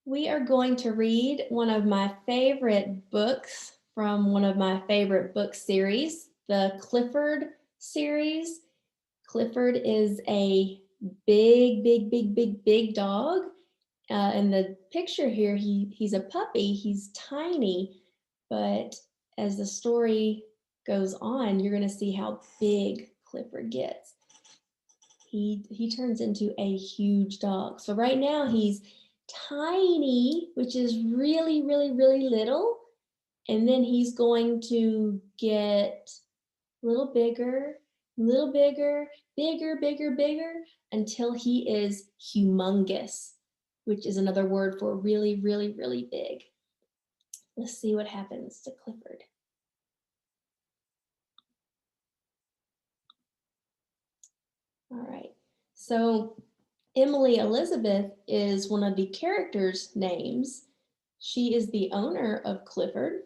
We are going to read one of my favorite books from one of my favorite book series, the Clifford series. Clifford is a big dog. In the picture here, he's a puppy. He's tiny, but as the story goes on, you're going to see how big Clifford gets. He turns into a huge dog. So right now he's tiny, which is really little. And then he's going to get a little bigger, until he is humongous, which is another word for really big. Let's see what happens to Clifford. All right. So Emily Elizabeth is one of the characters' names. She is the owner of Clifford.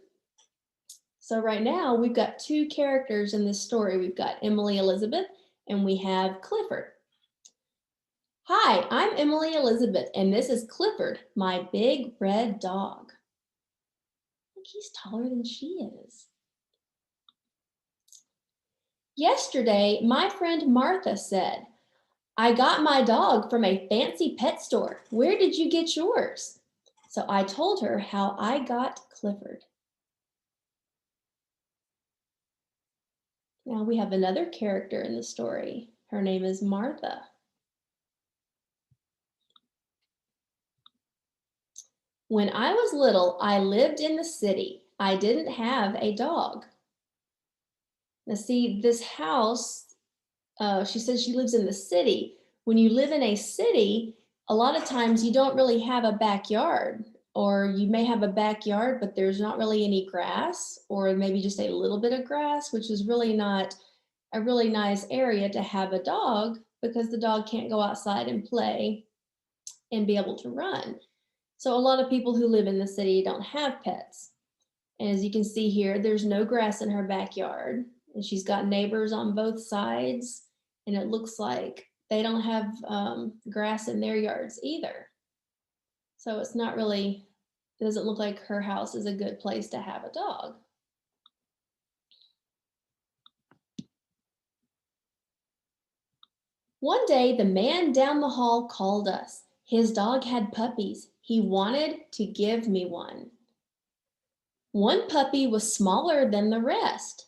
So right now we've got two characters in this story. We've got Emily Elizabeth and we have Clifford. Hi, I'm Emily Elizabeth and this is Clifford, my big red dog. Look, he's taller than she is. Yesterday, my friend Martha said, I got my dog from a fancy pet store. Where did you get yours? So I told her how I got Clifford. Now we have another character in the story. Her name is Martha. When I was little, I lived in the city. I didn't have a dog. Now see, this house, she says she lives in the city. When you live in a city, a lot of times you don't really have a backyard, or you may have a backyard, but there's not really any grass, or maybe just a little bit of grass, which is really not a really nice area to have a dog because the dog can't go outside and play and be able to run. So a lot of people who live in the city don't have pets. And as you can see here, there's no grass in her backyard. And she's got neighbors on both sides. And it looks like they don't have grass in their yards either. So it's not really, it doesn't look like her house is a good place to have a dog. One day, the man down the hall called us. His dog had puppies. He wanted to give me one. One puppy was smaller than the rest.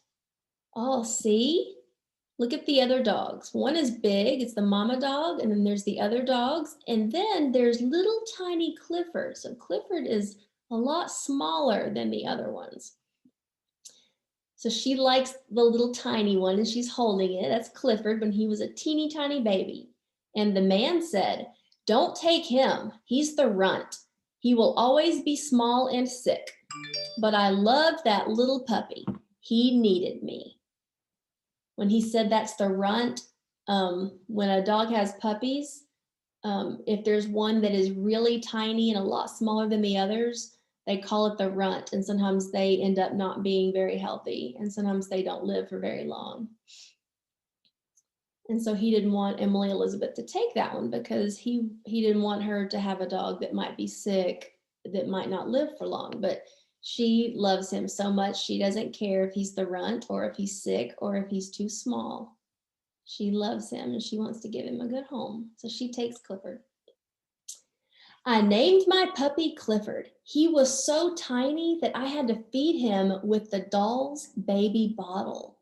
Oh, see? Look at the other dogs. One is big, it's the mama dog, and then there's the other dogs, and then there's little tiny Clifford. So Clifford is a lot smaller than the other ones. So she likes the little tiny one and she's holding it. That's Clifford when he was a teeny tiny baby. And the man said, don't take him. He's the runt. He will always be small and sick. But I loved that little puppy. He needed me. When he said that's the runt, when a dog has puppies, if there's one that is really tiny and a lot smaller than the others, they call it the runt, and sometimes they end up not being very healthy, and sometimes they don't live for very long. And so he didn't want Emily Elizabeth to take that one because he didn't want her to have a dog that might be sick, that might not live for long. But she loves him so much, she doesn't care if he's the runt or if he's sick or if he's too small. She loves him and she wants to give him a good home. So she takes Clifford. I named my puppy Clifford. He was so tiny that I had to feed him with the doll's baby bottle.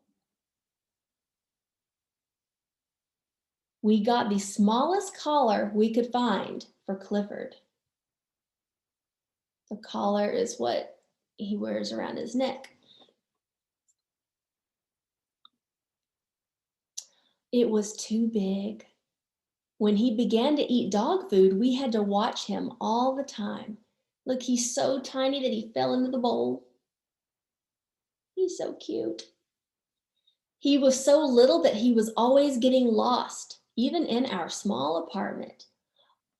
We got the smallest collar we could find for Clifford. The collar is what he wears around his neck. It was too big. When he began to eat dog food, we had to watch him all the time. Look, he's so tiny that he fell into the bowl. He's so cute. He was so little that he was always getting lost, even in our small apartment.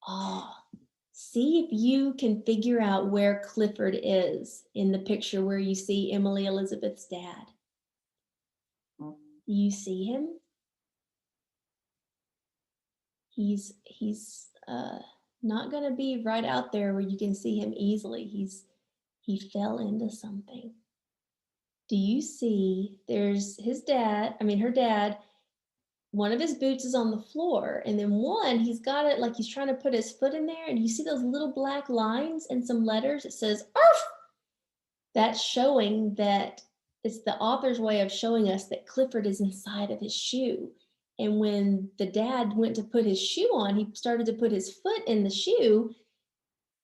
Ah, see if you can figure out where Clifford is in the picture where you see Emily Elizabeth's dad. You see him? He's Not going to be right out there where you can see him easily. He fell into something. Do you see there's her dad, one of his boots is on the floor, and then one, he's got it like he's trying to put his foot in there, and you see those little black lines and some letters. It says, "Arf!" That's showing that it's the author's way of showing us that Clifford is inside of his shoe. And when the dad went to put his shoe on, he started to put his foot in the shoe.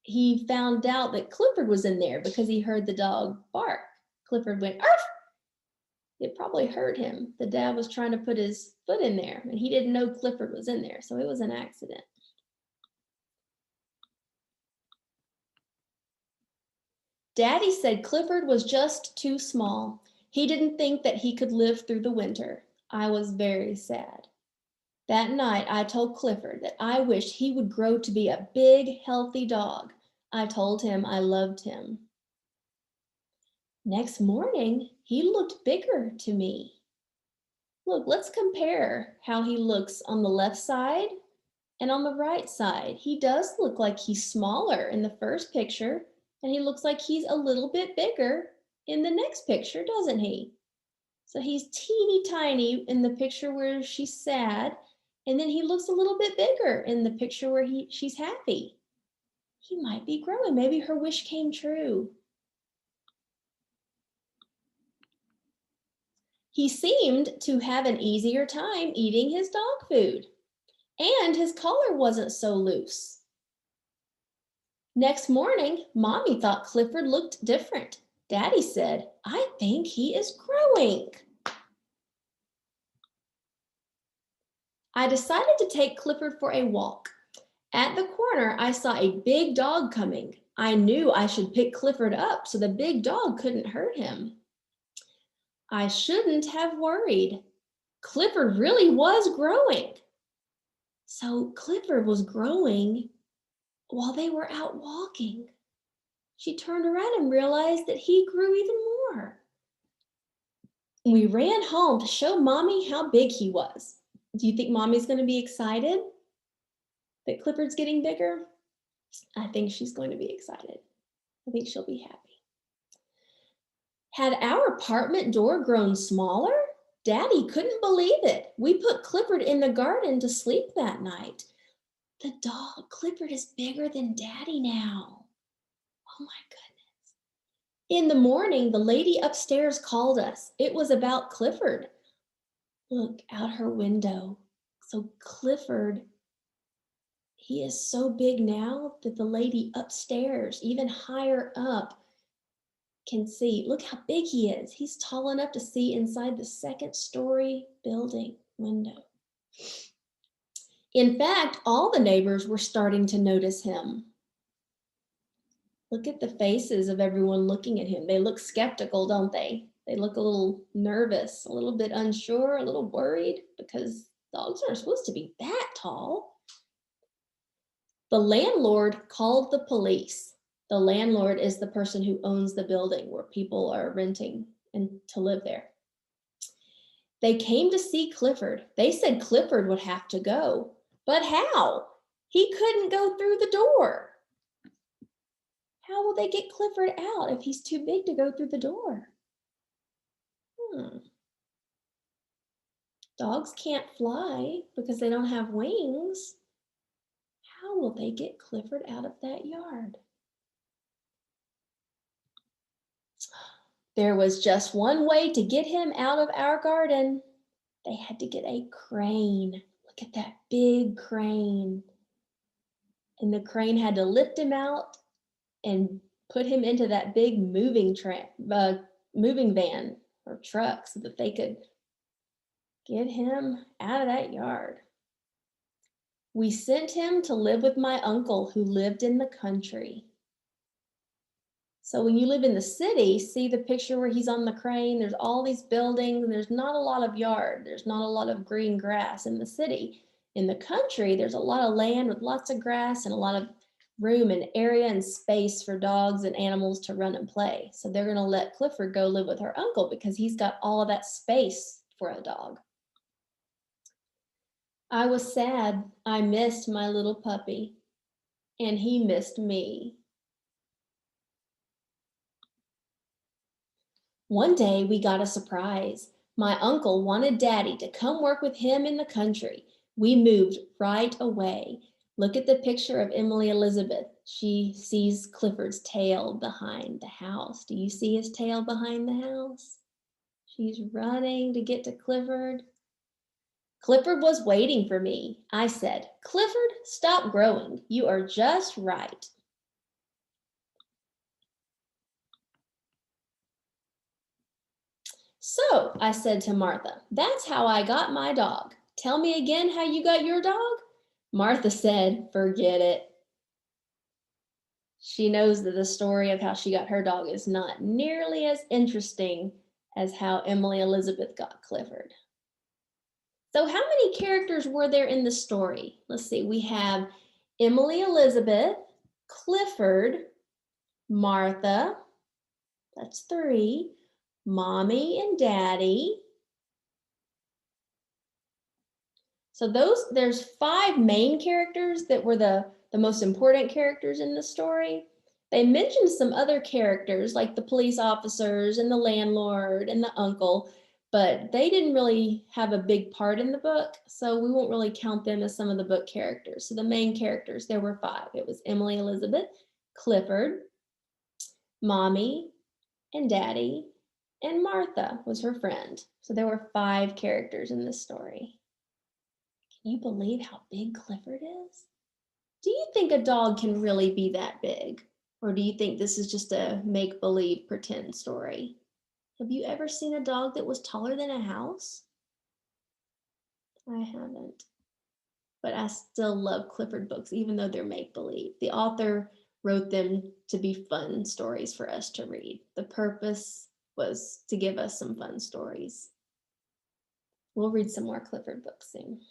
He found out that Clifford was in there because he heard the dog bark. Clifford went, "Arf!" It probably hurt him. The dad was trying to put his foot in there and he didn't know Clifford was in there. So it was an accident. Daddy said Clifford was just too small. He didn't think that he could live through the winter. I was very sad. That night, I told Clifford that I wished he would grow to be a big, healthy dog. I told him I loved him. Next morning, he looked bigger to me. Look, let's compare how he looks on the left side and on the right side. He does look like he's smaller in the first picture, and he looks like he's a little bit bigger in the next picture, doesn't he? So he's teeny tiny in the picture where she's sad, and then he looks a little bit bigger in the picture where she's happy. He might be growing. Maybe her wish came true. He seemed to have an easier time eating his dog food, and his collar wasn't so loose. Next morning, Mommy thought Clifford looked different. Daddy said, I think he is growing. I decided to take Clifford for a walk. At the corner, I saw a big dog coming. I knew I should pick Clifford up so the big dog couldn't hurt him. I shouldn't have worried. Clifford really was growing. So Clifford was growing while they were out walking. She turned around and realized that he grew even more. We ran home to show Mommy how big he was. Do you think Mommy's going to be excited that Clifford's getting bigger? I think she's going to be excited. I think she'll be happy. Had our apartment door grown smaller? Daddy couldn't believe it. We put Clifford in the garden to sleep that night. The dog, Clifford, is bigger than Daddy now. Oh my goodness. In the morning, the lady upstairs called us. It was about Clifford. Look out her window. So Clifford, he is so big now that the lady upstairs, even higher up, can see. Look how big he is. He's tall enough to see inside the second-story building window. In fact, all the neighbors were starting to notice him. Look at the faces of everyone looking at him. They look skeptical, don't they? They look a little nervous, a little bit unsure, a little worried because dogs aren't supposed to be that tall. The landlord called the police. The landlord is the person who owns the building where people are renting and to live there. They came to see Clifford. They said Clifford would have to go. But how? He couldn't go through the door. How will they get Clifford out if he's too big to go through the door? Dogs can't fly because they don't have wings. How will they get Clifford out of that yard? There was just one way to get him out of our garden. They had to get a crane. Look at that big crane. And the crane had to lift him out and put him into that big moving van or truck so that they could get him out of that yard. We sent him to live with my uncle who lived in the country. So when you live in the city, see the picture where he's on the crane, there's all these buildings, and there's not a lot of yard. There's not a lot of green grass in the city. In the country, there's a lot of land with lots of grass and a lot of room and area and space for dogs and animals to run and play. So they're gonna let Clifford go live with her uncle because he's got all of that space for a dog. I was sad. I missed my little puppy. and he missed me. One day we got a surprise. My uncle wanted Daddy to come work with him in the country. We moved right away. Look at the picture of Emily Elizabeth. She sees Clifford's tail behind the house. Do you see his tail behind the house? She's running to get to Clifford. Clifford was waiting for me. I said, Clifford, stop growing. You are just right. So, I said to Martha, that's how I got my dog. Tell me again how you got your dog? Martha said, forget it. She knows that the story of how she got her dog is not nearly as interesting as how Emily Elizabeth got Clifford. So how many characters were there in the story? Let's see, we have Emily Elizabeth, Clifford, Martha, that's 3, Mommy and Daddy. So there's 5 main characters that were the most important characters in the story. They mentioned some other characters like the police officers and the landlord and the uncle, but they didn't really have a big part in the book, so we won't really count them as some of the book characters. So the main characters, there were 5. It was Emily Elizabeth, Clifford, Mommy and Daddy, and Martha was her friend. So there were 5 characters in this story. Can you believe how big Clifford is? Do you think a dog can really be that big? Or do you think this is just a make-believe pretend story? Have you ever seen a dog that was taller than a house? I haven't. But I still love Clifford books, even though they're make-believe. The author wrote them to be fun stories for us to read. The purpose was to give us some fun stories. We'll read some more Clifford books soon.